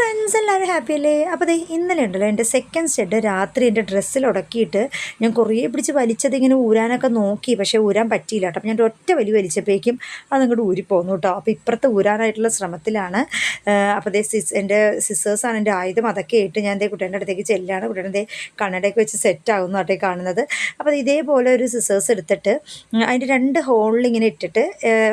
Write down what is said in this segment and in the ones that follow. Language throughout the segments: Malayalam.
ഫ്രണ്ട്സ് എല്ലാവരും ഹാപ്പി അല്ലേ? അപ്പോൾ ദേ ഇന്നലെ ഉണ്ടല്ലോ എൻ്റെ സെക്കൻഡ് സ്റ്റെഡ് രാത്രി എൻ്റെ ഡ്രസ്സിൽ ഉടക്കിയിട്ട് ഞാൻ കുറേ പിടിച്ച് വലിച്ചതിങ്ങനെ ഊരാനൊക്കെ നോക്കി, പക്ഷേ ഊരാൻ പറ്റിയില്ല കേട്ടോ. അപ്പോൾ ഞാൻ ഒറ്റ വലിച്ചപ്പോഴേക്കും അതങ്ങോട്ട് ഊരിപ്പോന്നു കേട്ടോ. അപ്പോൾ ഇപ്പുറത്ത് ഊരാനായിട്ടുള്ള ശ്രമത്തിലാണ്. അപ്പോൾ ദേ എൻ്റെ സിസേഴ്സാണ് എൻ്റെ ആയുധം. അതൊക്കെ ആയിട്ട് ഞാൻ ദേ കുട്ടീൻ്റെ അടുത്തേക്ക് ചെല്ലാണ്. കുട്ടീൻ്റെ ദേ കണ്ണടയൊക്കെ വെച്ച് സെറ്റ് ആകുന്നു കേട്ടോ കാണുന്നത്. അപ്പോൾ ഇതേപോലെ ഒരു സിസേഴ്സ് എടുത്തിട്ട് അതിൻ്റെ 2 ഹോളിൽ ഇങ്ങനെ ഇട്ടിട്ട്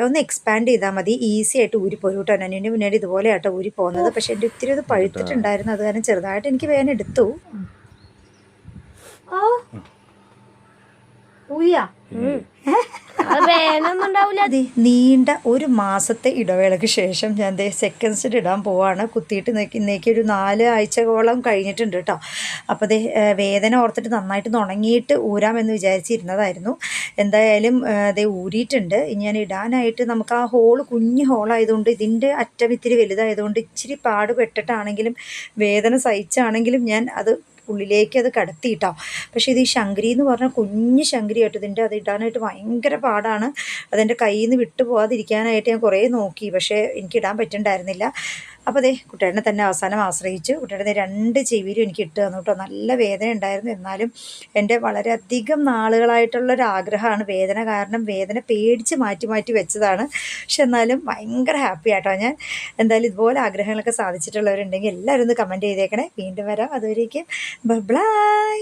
ഒന്ന് എക്സ്പാൻഡ് ചെയ്താൽ മതി, ഈസി ആയിട്ട് ഊരിപ്പോരും കേട്ടോ. നന്നീൻ്റെ പിന്നീട് ഇതുപോലെ ആട്ടോ ഊരി പോകുന്നത്. പക്ഷേ എൻ്റെ ഇത്തിരി അത് പഴുത്തിട്ടുണ്ടായിരുന്നു, അത് കാരണം ചെറുതായിട്ട് എനിക്ക് വേദന എടുത്തു. നീണ്ട 1 മാസത്തെ ഇടവേളയ്ക്ക് ശേഷം ഞാൻ ദേ സെക്കൻഡ് സ്റ്റെഡ് ഇടാൻ പോവാണ്. കുത്തിയിട്ട് ഇന്നേക്ക് ഒരു 4 ആഴ്ചകളോളം കഴിഞ്ഞിട്ടുണ്ട് കേട്ടോ. അപ്പോൾ ദേ വേദന ഓർത്തിട്ട് നന്നായിട്ട് ഉണങ്ങിയിട്ട് ഊരാമെന്ന് വിചാരിച്ചിരുന്നതായിരുന്നു. എന്തായാലും ദേ ഊരിയിട്ടുണ്ട്. ഇനി ഞാൻ ഇടാനായിട്ട് നമുക്ക് ആ കുഞ്ഞു ഹോളായതുകൊണ്ട് ഇതിൻ്റെ അറ്റം ഇത്തിരി വലുതായതുകൊണ്ട് ഇച്ചിരി പാടുപെട്ടിട്ടാണെങ്കിലും വേദന സഹിച്ചാണെങ്കിലും ഞാൻ അത് ഉള്ളിലേക്ക് അത് കടത്തിയിട്ടോ. പക്ഷേ ഇത് ഈ ശങ്കരി എന്ന് പറഞ്ഞാൽ കുഞ്ഞ് ശങ്കരി ആയിട്ട് ഇതിൻ്റെ അത് ഇടാനായിട്ട് ഭയങ്കര പാടാണ്. അതെൻ്റെ കയ്യിൽ നിന്ന് വിട്ടു പോകാതിരിക്കാനായിട്ട് ഞാൻ കുറേ നോക്കി, പക്ഷേ എനിക്കിടാൻ പറ്റുന്നുണ്ടായിരുന്നില്ല. അപ്പോൾ അതേ കുട്ടികളെ തന്നെ അവസാനം ആശ്രയിച്ചു. കുട്ടികളുടെ 2 ചെവിയിലും എനിക്ക് ഇട്ട് തന്നു കേട്ടോ. നല്ല വേദന ഉണ്ടായിരുന്നു. എന്നാലും എൻ്റെ വളരെയധികം നാളുകളായിട്ടുള്ളൊരാഗ്രഹമാണ്. വേദന കാരണം വേദന പേടിച്ച് മാറ്റി വെച്ചതാണ്. പക്ഷെ എന്നാലും ഭയങ്കര ഹാപ്പി ആട്ടോ ഞാൻ. എന്തായാലും ഇതുപോലെ ആഗ്രഹങ്ങളൊക്കെ സാധിച്ചിട്ടുള്ളവരുണ്ടെങ്കിൽ എല്ലാവരും ഒന്ന് കമൻറ്റ് ചെയ്തേക്കണേ. വീണ്ടും വരാം. അതുവരേക്കും ബൈ.